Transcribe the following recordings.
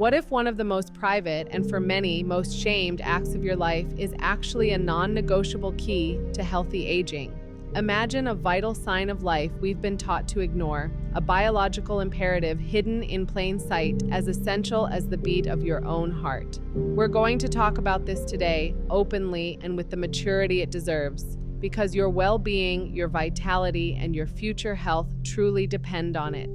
What if one of the most private, and for many, most shamed acts of your life is actually a non-negotiable key to healthy aging? Imagine a vital sign of life we've been taught to ignore, a biological imperative hidden in plain sight, as essential as the beat of your own heart. We're going to talk about this today, openly and with the maturity it deserves, because your well-being, your vitality, and your future health truly depend on it.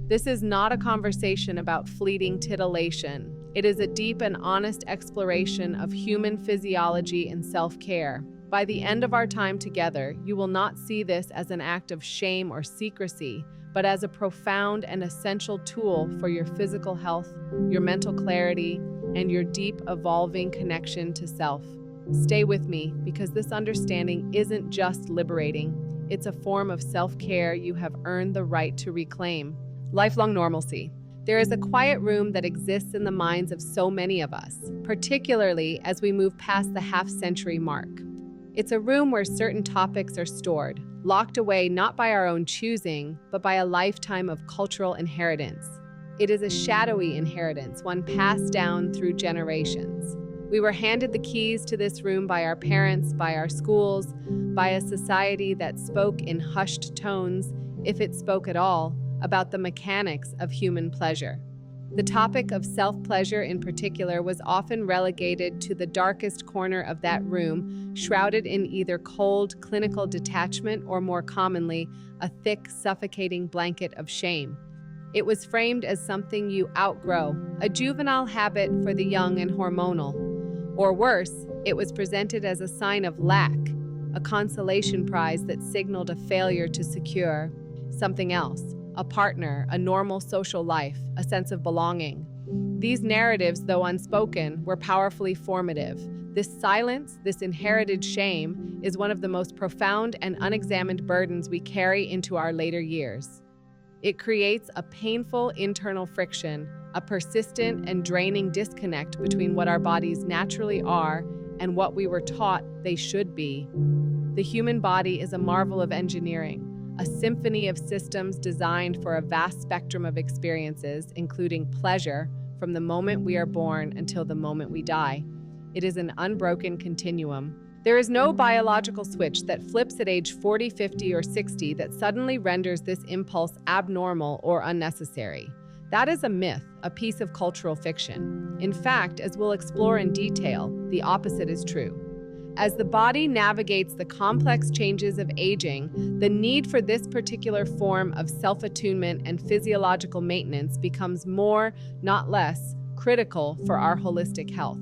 This is not a conversation about fleeting titillation. It is a deep and honest exploration of human physiology and self-care. By the end of our time together, you will not see this as an act of shame or secrecy, but as a profound and essential tool for your physical health, your mental clarity, and your deep, evolving connection to self. Stay with me, because this understanding isn't just liberating. It's a form of self-care you have earned the right to reclaim. Lifelong normalcy. There is a quiet room that exists in the minds of so many of us, particularly as we move past the half-century mark. It's a room where certain topics are stored, locked away not by our own choosing, but by a lifetime of cultural inheritance. It is a shadowy inheritance, one passed down through generations. We were handed the keys to this room by our parents, by our schools, by a society that spoke in hushed tones, if it spoke at all, about the mechanics of human pleasure. The topic of self-pleasure in particular was often relegated to the darkest corner of that room, shrouded in either cold, clinical detachment or, more commonly, a thick, suffocating blanket of shame. It was framed as something you outgrow, a juvenile habit for the young and hormonal. Or worse, it was presented as a sign of lack, a consolation prize that signaled a failure to secure something else. A partner, a normal social life, a sense of belonging. These narratives, though unspoken, were powerfully formative. This silence, this inherited shame, is one of the most profound and unexamined burdens we carry into our later years. It creates a painful internal friction, a persistent and draining disconnect between what our bodies naturally are and what we were taught they should be. The human body is a marvel of engineering, a symphony of systems designed for a vast spectrum of experiences, including pleasure, from the moment we are born until the moment we die. It is an unbroken continuum. There is no biological switch that flips at age 40, 50, or 60 that suddenly renders this impulse abnormal or unnecessary. That is a myth, a piece of cultural fiction. In fact, as we'll explore in detail, the opposite is true. As the body navigates the complex changes of aging, the need for this particular form of self-attunement and physiological maintenance becomes more, not less, critical for our holistic health.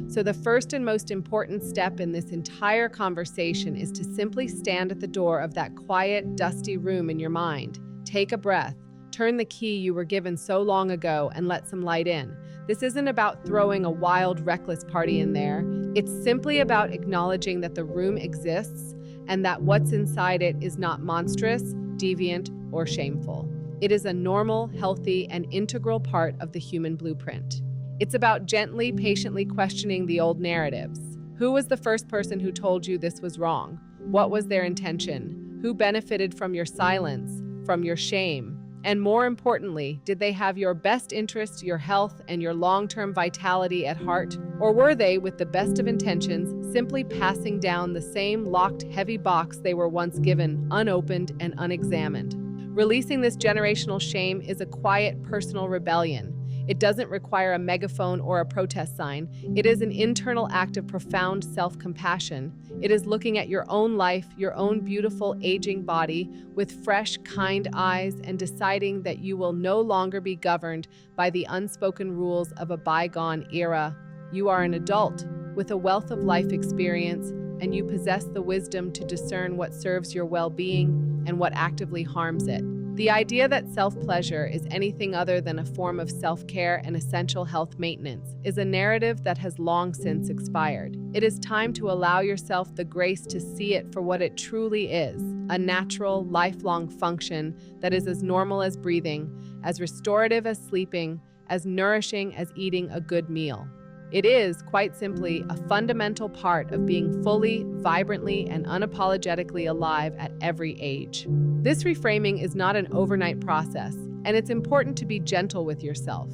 So the first and most important step in this entire conversation is to simply stand at the door of that quiet, dusty room in your mind. Take a breath. Turn the key you were given so long ago and let some light in. This isn't about throwing a wild, reckless party in there. It's simply about acknowledging that the room exists and that what's inside it is not monstrous, deviant, or shameful. It is a normal, healthy, and integral part of the human blueprint. It's about gently, patiently questioning the old narratives. Who was the first person who told you this was wrong? What was their intention? Who benefited from your silence, from your shame? And more importantly, did they have your best interests, your health, and your long-term vitality at heart? Or were they, with the best of intentions, simply passing down the same locked, heavy box they were once given, unopened and unexamined? Releasing this generational shame is a quiet, personal rebellion. It doesn't require a megaphone or a protest sign. It is an internal act of profound self-compassion. It is looking at your own life, your own beautiful aging body with fresh, kind eyes and deciding that you will no longer be governed by the unspoken rules of a bygone era. You are an adult with a wealth of life experience, and you possess the wisdom to discern what serves your well-being and what actively harms it. The idea that self-pleasure is anything other than a form of self-care and essential health maintenance is a narrative that has long since expired. It is time to allow yourself the grace to see it for what it truly is, a natural, lifelong function that is as normal as breathing, as restorative as sleeping, as nourishing as eating a good meal. It is, quite simply, a fundamental part of being fully, vibrantly, and unapologetically alive at every age. This reframing is not an overnight process, and it's important to be gentle with yourself.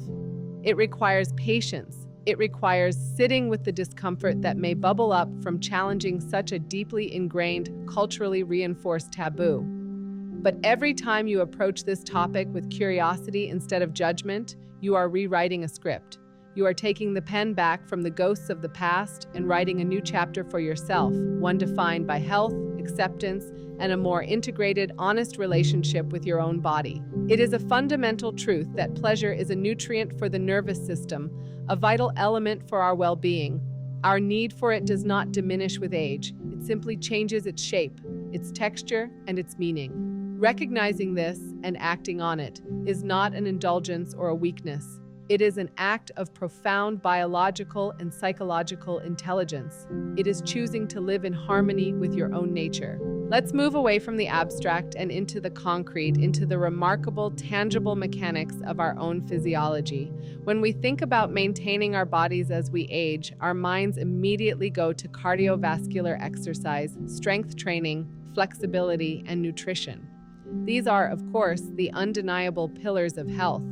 It requires patience. It requires sitting with the discomfort that may bubble up from challenging such a deeply ingrained, culturally reinforced taboo. But every time you approach this topic with curiosity instead of judgment, you are rewriting a script. You are taking the pen back from the ghosts of the past and writing a new chapter for yourself, one defined by health, acceptance, and a more integrated, honest relationship with your own body. It is a fundamental truth that pleasure is a nutrient for the nervous system, a vital element for our well-being. Our need for it does not diminish with age. It simply changes its shape, its texture, and its meaning. Recognizing this and acting on it is not an indulgence or a weakness. It is an act of profound biological and psychological intelligence. It is choosing to live in harmony with your own nature. Let's move away from the abstract and into the concrete, into the remarkable, tangible mechanics of our own physiology. When we think about maintaining our bodies as we age, our minds immediately go to cardiovascular exercise, strength training, flexibility, and nutrition. These are, of course, the undeniable pillars of health.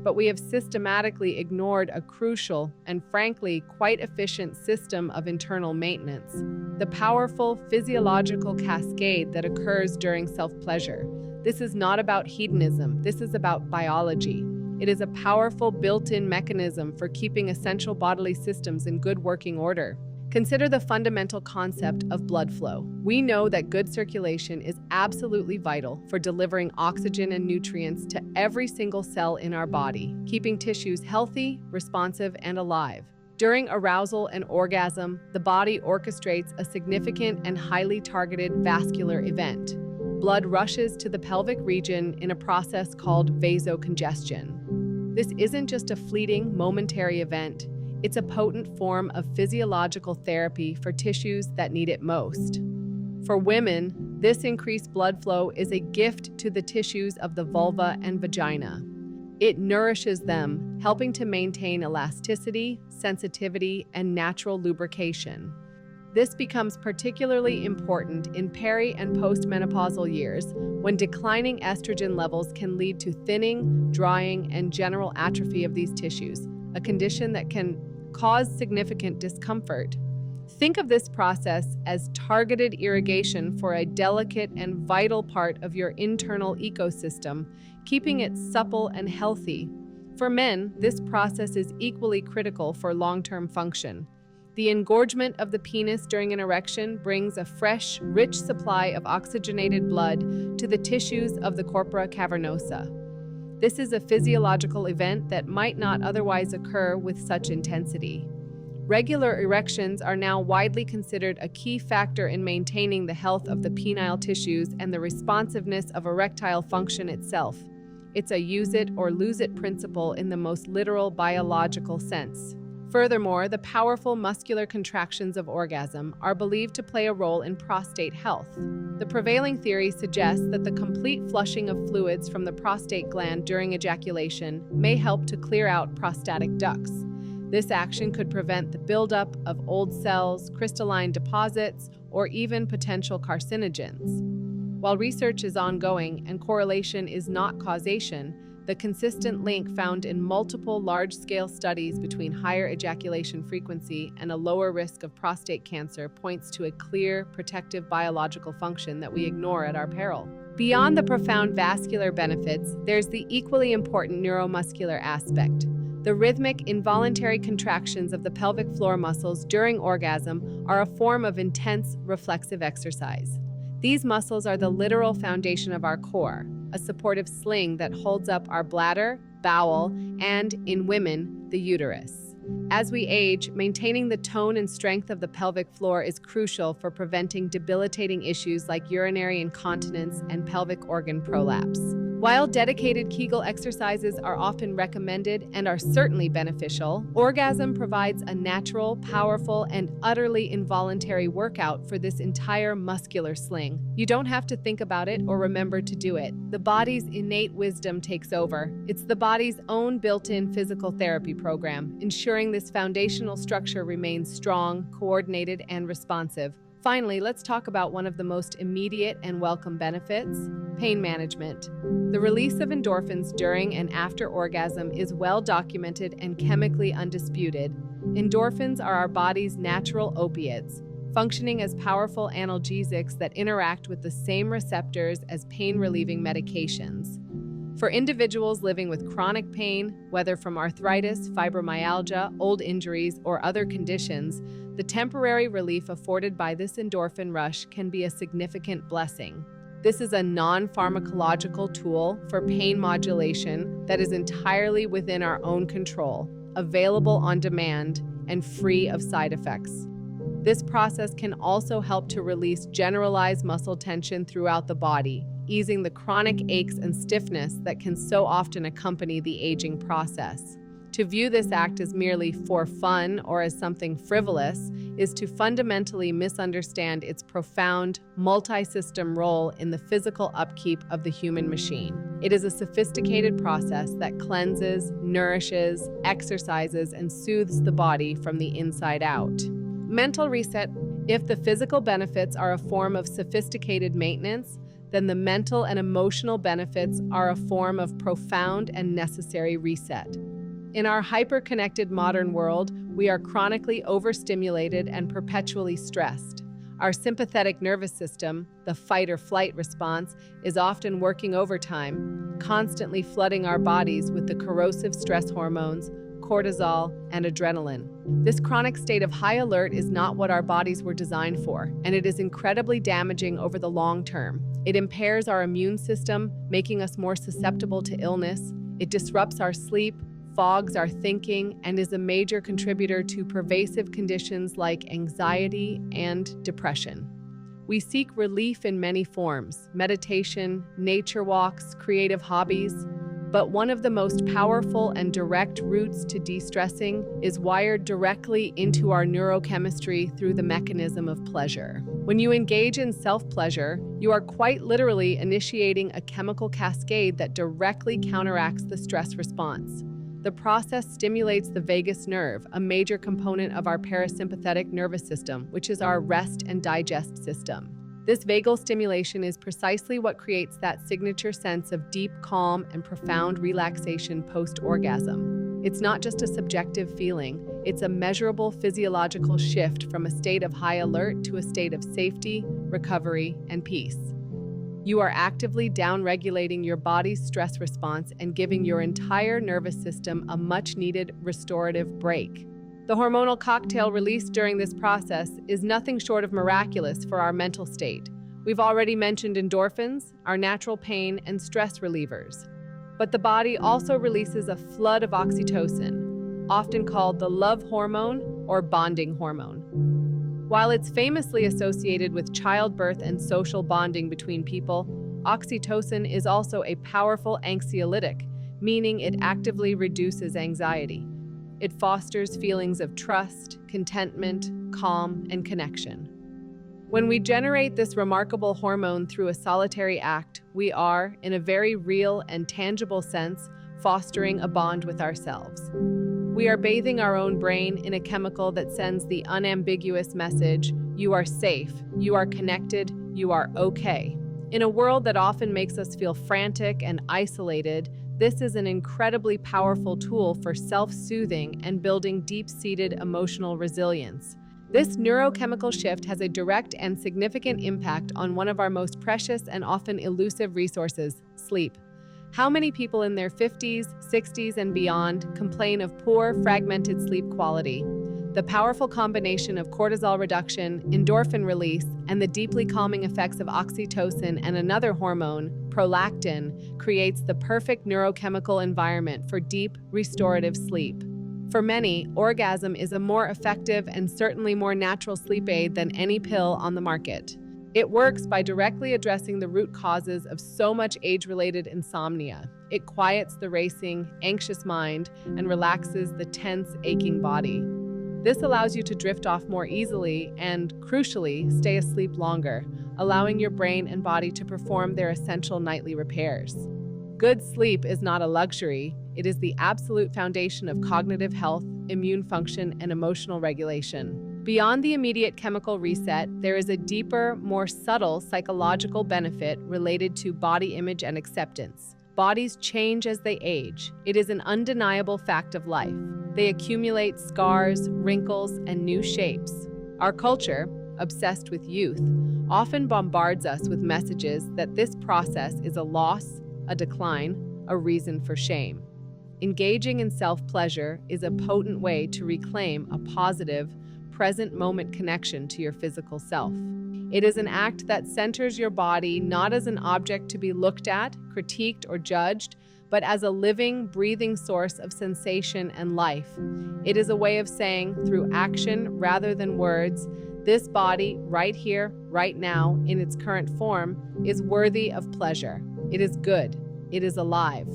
But we have systematically ignored a crucial and frankly quite efficient system of internal maintenance, the powerful physiological cascade that occurs during self-pleasure. This is not about hedonism, this is about biology. It is a powerful built-in mechanism for keeping essential bodily systems in good working order. Consider the fundamental concept of blood flow. We know that good circulation is absolutely vital for delivering oxygen and nutrients to every single cell in our body, keeping tissues healthy, responsive, and alive. During arousal and orgasm, the body orchestrates a significant and highly targeted vascular event. Blood rushes to the pelvic region in a process called vasocongestion. This isn't just a fleeting, momentary event. It's a potent form of physiological therapy for tissues that need it most. For women, this increased blood flow is a gift to the tissues of the vulva and vagina. It nourishes them, helping to maintain elasticity, sensitivity, and natural lubrication. This becomes particularly important in peri- and postmenopausal years, when declining estrogen levels can lead to thinning, drying, and general atrophy of these tissues, a condition that can cause significant discomfort. Think of this process as targeted irrigation for a delicate and vital part of your internal ecosystem, keeping it supple and healthy. For men, this process is equally critical for long-term function. The engorgement of the penis during an erection brings a fresh, rich supply of oxygenated blood to the tissues of the corpora cavernosa. This is a physiological event that might not otherwise occur with such intensity. Regular erections are now widely considered a key factor in maintaining the health of the penile tissues and the responsiveness of erectile function itself. It's a use it or lose it principle in the most literal biological sense. Furthermore, the powerful muscular contractions of orgasm are believed to play a role in prostate health. The prevailing theory suggests that the complete flushing of fluids from the prostate gland during ejaculation may help to clear out prostatic ducts. This action could prevent the buildup of old cells, crystalline deposits, or even potential carcinogens. While research is ongoing and correlation is not causation, the consistent link found in multiple large-scale studies between higher ejaculation frequency and a lower risk of prostate cancer points to a clear, protective biological function that we ignore at our peril. Beyond the profound vascular benefits, there's the equally important neuromuscular aspect. The rhythmic, involuntary contractions of the pelvic floor muscles during orgasm are a form of intense, reflexive exercise. These muscles are the literal foundation of our core, a supportive sling that holds up our bladder, bowel, and, in women, the uterus. As we age, maintaining the tone and strength of the pelvic floor is crucial for preventing debilitating issues like urinary incontinence and pelvic organ prolapse. While dedicated Kegel exercises are often recommended and are certainly beneficial, orgasm provides a natural, powerful, and utterly involuntary workout for this entire muscular sling. You don't have to think about it or remember to do it. The body's innate wisdom takes over. It's the body's own built-in physical therapy program, ensuring this foundational structure remains strong, coordinated, and responsive. Finally, let's talk about one of the most immediate and welcome benefits: pain management. The release of endorphins during and after orgasm is well documented and chemically undisputed. Endorphins are our body's natural opiates, functioning as powerful analgesics that interact with the same receptors as pain-relieving medications. For individuals living with chronic pain, whether from arthritis, fibromyalgia, old injuries, or other conditions, the temporary relief afforded by this endorphin rush can be a significant blessing. This is a non-pharmacological tool for pain modulation that is entirely within our own control, available on demand, and free of side effects. This process can also help to release generalized muscle tension throughout the body, easing the chronic aches and stiffness that can so often accompany the aging process. To view this act as merely for fun or as something frivolous is to fundamentally misunderstand its profound, multi-system role in the physical upkeep of the human machine. It is a sophisticated process that cleanses, nourishes, exercises, and soothes the body from the inside out. Mental reset. If the physical benefits are a form of sophisticated maintenance, then the mental and emotional benefits are a form of profound and necessary reset. In our hyper-connected modern world, we are chronically overstimulated and perpetually stressed. Our sympathetic nervous system, the fight-or-flight response, is often working overtime, constantly flooding our bodies with the corrosive stress hormones, cortisol, and adrenaline. This chronic state of high alert is not what our bodies were designed for, and it is incredibly damaging over the long term. It impairs our immune system, making us more susceptible to illness. It disrupts our sleep, fogs our thinking, and is a major contributor to pervasive conditions like anxiety and depression. We seek relief in many forms: meditation, nature walks, creative hobbies. But one of the most powerful and direct routes to de-stressing is wired directly into our neurochemistry through the mechanism of pleasure. When you engage in self-pleasure, you are quite literally initiating a chemical cascade that directly counteracts the stress response. The process stimulates the vagus nerve, a major component of our parasympathetic nervous system, which is our rest and digest system. This vagal stimulation is precisely what creates that signature sense of deep calm and profound relaxation post-orgasm. It's not just a subjective feeling, it's a measurable physiological shift from a state of high alert to a state of safety, recovery, and peace. You are actively downregulating your body's stress response and giving your entire nervous system a much-needed restorative break. The hormonal cocktail released during this process is nothing short of miraculous for our mental state. We've already mentioned endorphins, our natural pain and stress relievers. But the body also releases a flood of oxytocin, often called the love hormone or bonding hormone. While it's famously associated with childbirth and social bonding between people, oxytocin is also a powerful anxiolytic, meaning it actively reduces anxiety. It fosters feelings of trust, contentment, calm, and connection. When we generate this remarkable hormone through a solitary act, we are, in a very real and tangible sense, fostering a bond with ourselves. We are bathing our own brain in a chemical that sends the unambiguous message, you are safe, you are connected, you are okay. In a world that often makes us feel frantic and isolated, this is an incredibly powerful tool for self-soothing and building deep-seated emotional resilience. This neurochemical shift has a direct and significant impact on one of our most precious and often elusive resources, sleep. How many people in their 50s, 60s, and beyond complain of poor, fragmented sleep quality? The powerful combination of cortisol reduction, endorphin release, and the deeply calming effects of oxytocin and another hormone, prolactin, creates the perfect neurochemical environment for deep, restorative sleep. For many, orgasm is a more effective and certainly more natural sleep aid than any pill on the market. It works by directly addressing the root causes of so much age-related insomnia. It quiets the racing, anxious mind and relaxes the tense, aching body. This allows you to drift off more easily and, crucially, stay asleep longer, allowing your brain and body to perform their essential nightly repairs. Good sleep is not a luxury, it is the absolute foundation of cognitive health, immune function, and emotional regulation. Beyond the immediate chemical reset, there is a deeper, more subtle psychological benefit related to body image and acceptance. Bodies change as they age. It is an undeniable fact of life. They accumulate scars, wrinkles, and new shapes. Our culture, obsessed with youth, often bombards us with messages that this process is a loss, a decline, a reason for shame. Engaging in self-pleasure is a potent way to reclaim a positive, present moment connection to your physical self. It is an act that centers your body not as an object to be looked at, critiqued, or judged, but as a living, breathing source of sensation and life. It is a way of saying, through action rather than words, this body, right here, right now, in its current form, is worthy of pleasure. It is good. It is alive.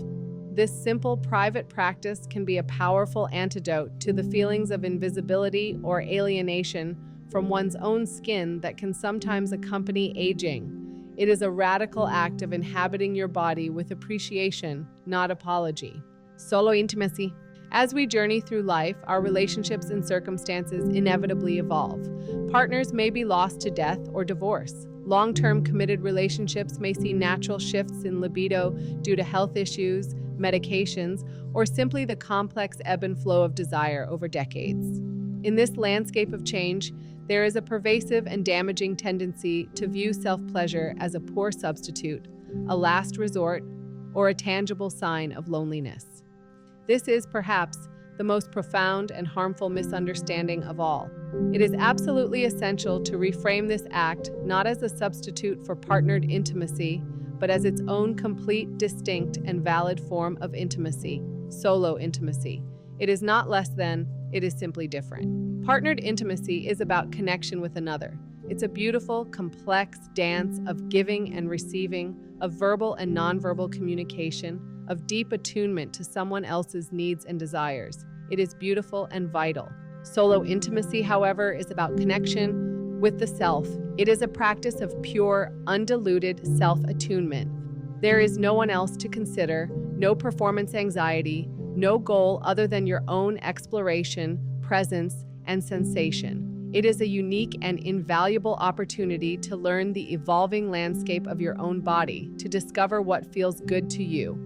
This simple private practice can be a powerful antidote to the feelings of invisibility or alienation from one's own skin that can sometimes accompany aging. It is a radical act of inhabiting your body with appreciation, not apology. Solo intimacy. As we journey through life, our relationships and circumstances inevitably evolve. Partners may be lost to death or divorce. Long-term committed relationships may see natural shifts in libido due to health issues, medications, or simply the complex ebb and flow of desire over decades. In this landscape of change, there is a pervasive and damaging tendency to view self-pleasure as a poor substitute, a last resort, or a tangible sign of loneliness. This is perhaps the most profound and harmful misunderstanding of all. It is absolutely essential to reframe this act not as a substitute for partnered intimacy, but as its own complete, distinct, and valid form of intimacy, solo intimacy. It is not less than, it is simply different. Partnered intimacy is about connection with another. It's a beautiful, complex dance of giving and receiving, of verbal and nonverbal communication, of deep attunement to someone else's needs and desires. It is beautiful and vital. Solo intimacy, however, is about connection with the self. It is a practice of pure, undiluted self-attunement. There is no one else to consider, no performance anxiety, no goal other than your own exploration, presence, and sensation. It is a unique and invaluable opportunity to learn the evolving landscape of your own body, to discover what feels good to you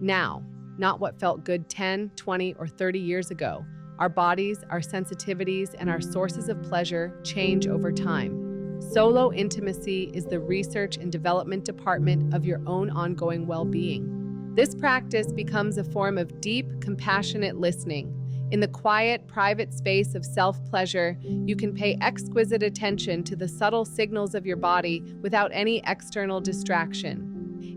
now, not what felt good 10, 20, or 30 years ago. Our bodies, our sensitivities, and our sources of pleasure change over time. Solo intimacy is the research and development department of your own ongoing well-being. This practice becomes a form of deep, compassionate listening. In the quiet, private space of self-pleasure, you can pay exquisite attention to the subtle signals of your body without any external distraction.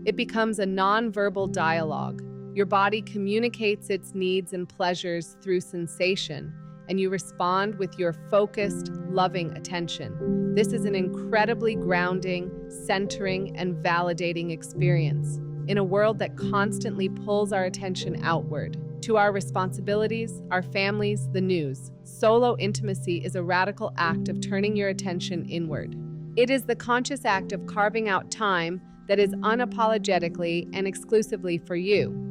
It becomes a non-verbal dialogue. Your body communicates its needs and pleasures through sensation, and you respond with your focused, loving attention. This is an incredibly grounding, centering, and validating experience in a world that constantly pulls our attention outward, to our responsibilities, our families, the news. Solo intimacy is a radical act of turning your attention inward. It is the conscious act of carving out time that is unapologetically and exclusively for you.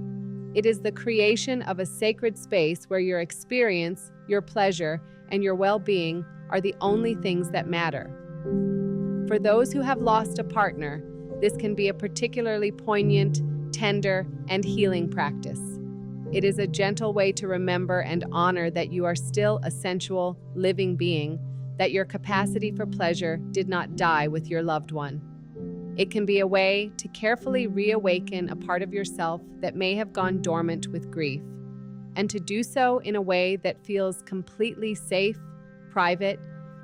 It is the creation of a sacred space where your experience, your pleasure, and your well-being are the only things that matter. For those who have lost a partner, this can be a particularly poignant, tender, and healing practice. It is a gentle way to remember and honor that you are still a sensual, living being, that your capacity for pleasure did not die with your loved one. It can be a way to carefully reawaken a part of yourself that may have gone dormant with grief, and to do so in a way that feels completely safe, private,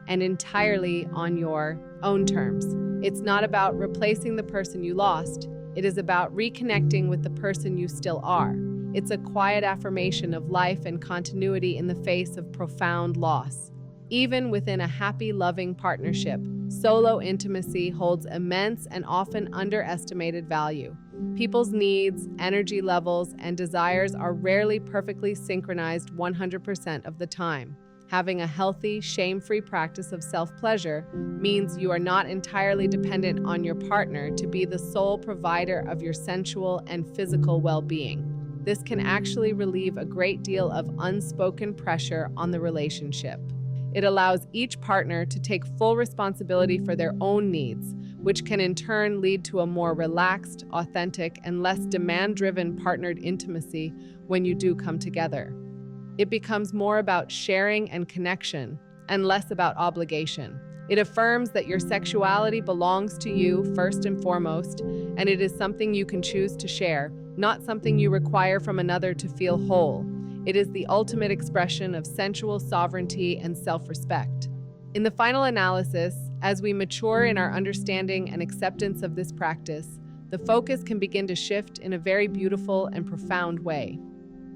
and entirely on your own terms. It's not about replacing the person you lost. It is about reconnecting with the person you still are. It's a quiet affirmation of life and continuity in the face of profound loss. Even within a happy, loving partnership, solo intimacy holds immense and often underestimated value. People's needs, energy levels, and desires are rarely perfectly synchronized 100% of the time. Having a healthy, shame-free practice of self-pleasure means you are not entirely dependent on your partner to be the sole provider of your sensual and physical well-being. This can actually relieve a great deal of unspoken pressure on the relationship. It allows each partner to take full responsibility for their own needs, which can in turn lead to a more relaxed, authentic, and less demand-driven partnered intimacy when you do come together. It becomes more about sharing and connection, and less about obligation. It affirms that your sexuality belongs to you first and foremost, and it is something you can choose to share, not something you require from another to feel whole. It is the ultimate expression of sensual sovereignty and self-respect. In the final analysis, as we mature in our understanding and acceptance of this practice, the focus can begin to shift in a very beautiful and profound way.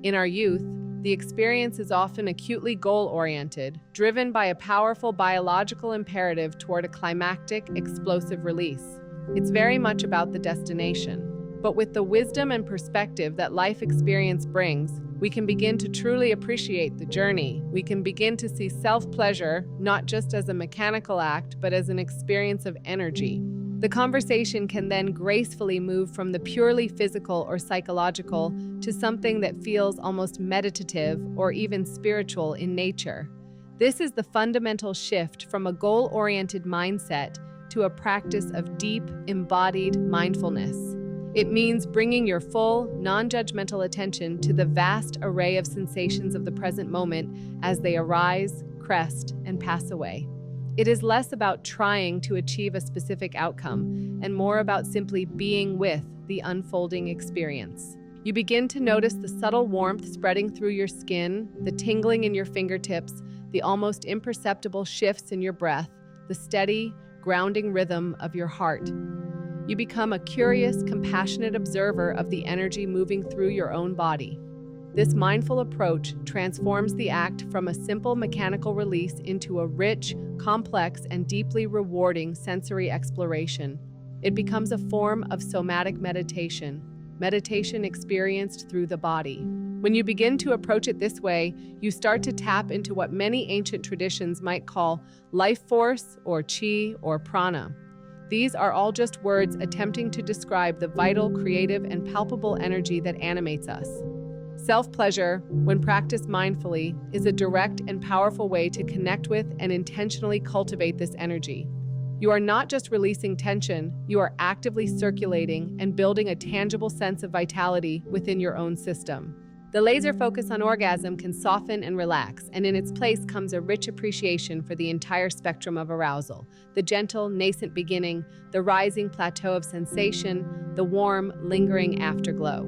In our youth, the experience is often acutely goal-oriented, driven by a powerful biological imperative toward a climactic, explosive release. It's very much about the destination. But with the wisdom and perspective that life experience brings, we can begin to truly appreciate the journey. We can begin to see self-pleasure not just as a mechanical act, but as an experience of energy. The conversation can then gracefully move from the purely physical or psychological to something that feels almost meditative or even spiritual in nature. This is the fundamental shift from a goal-oriented mindset to a practice of deep, embodied mindfulness. It means bringing your full, non-judgmental attention to the vast array of sensations of the present moment as they arise, crest, and pass away. It is less about trying to achieve a specific outcome and more about simply being with the unfolding experience. You begin to notice the subtle warmth spreading through your skin, the tingling in your fingertips, the almost imperceptible shifts in your breath, the steady, grounding rhythm of your heart. You become a curious, compassionate observer of the energy moving through your own body. This mindful approach transforms the act from a simple mechanical release into a rich, complex, and deeply rewarding sensory exploration. It becomes a form of somatic meditation experienced through the body. When you begin to approach it this way, you start to tap into what many ancient traditions might call life force or chi or prana. These are all just words attempting to describe the vital, creative, and palpable energy that animates us. Self-pleasure, when practiced mindfully, is a direct and powerful way to connect with and intentionally cultivate this energy. You are not just releasing tension, you are actively circulating and building a tangible sense of vitality within your own system. The laser focus on orgasm can soften and relax, and in its place comes a rich appreciation for the entire spectrum of arousal: the gentle, nascent beginning, the rising plateau of sensation, the warm, lingering afterglow.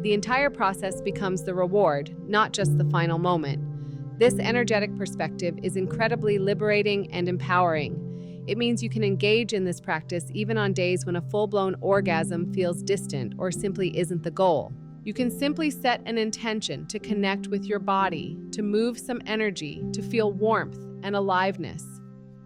The entire process becomes the reward, not just the final moment. This energetic perspective is incredibly liberating and empowering. It means you can engage in this practice even on days when a full-blown orgasm feels distant or simply isn't the goal. You can simply set an intention to connect with your body, to move some energy, to feel warmth and aliveness.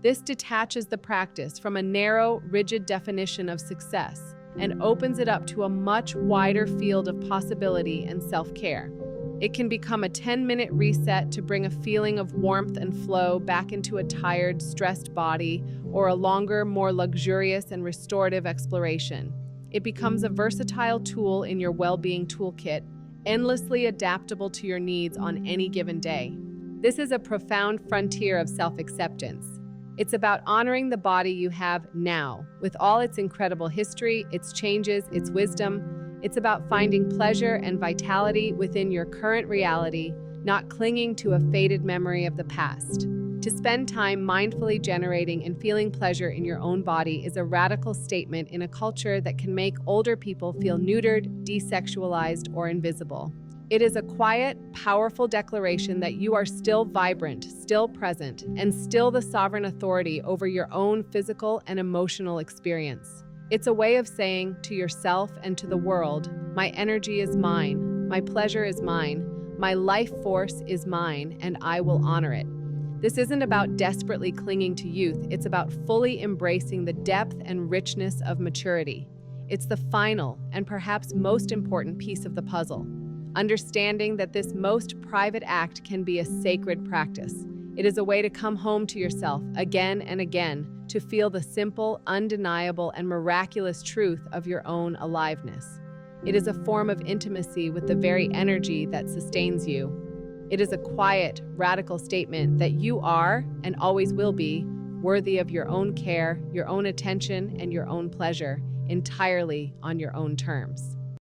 This detaches the practice from a narrow, rigid definition of success and opens it up to a much wider field of possibility and self-care. It can become a 10-minute reset to bring a feeling of warmth and flow back into a tired, stressed body, or a longer, more luxurious and restorative exploration. It becomes a versatile tool in your well-being toolkit, endlessly adaptable to your needs on any given day. This is a profound frontier of self-acceptance. It's about honoring the body you have now, with all its incredible history, its changes, its wisdom. It's about finding pleasure and vitality within your current reality, not clinging to a faded memory of the past. To spend time mindfully generating and feeling pleasure in your own body is a radical statement in a culture that can make older people feel neutered, desexualized, or invisible. It is a quiet, powerful declaration that you are still vibrant, still present, and still the sovereign authority over your own physical and emotional experience. It's a way of saying to yourself and to the world, my energy is mine, my pleasure is mine, my life force is mine, and I will honor it. This isn't about desperately clinging to youth, it's about fully embracing the depth and richness of maturity. It's the final and perhaps most important piece of the puzzle. Understanding that this most private act can be a sacred practice. It is a way to come home to yourself again and again, to feel the simple, undeniable, and miraculous truth of your own aliveness. It is a form of intimacy with the very energy that sustains you. It is a quiet, radical statement that you are, and always will be, worthy of your own care, your own attention, and your own pleasure, entirely on your own terms.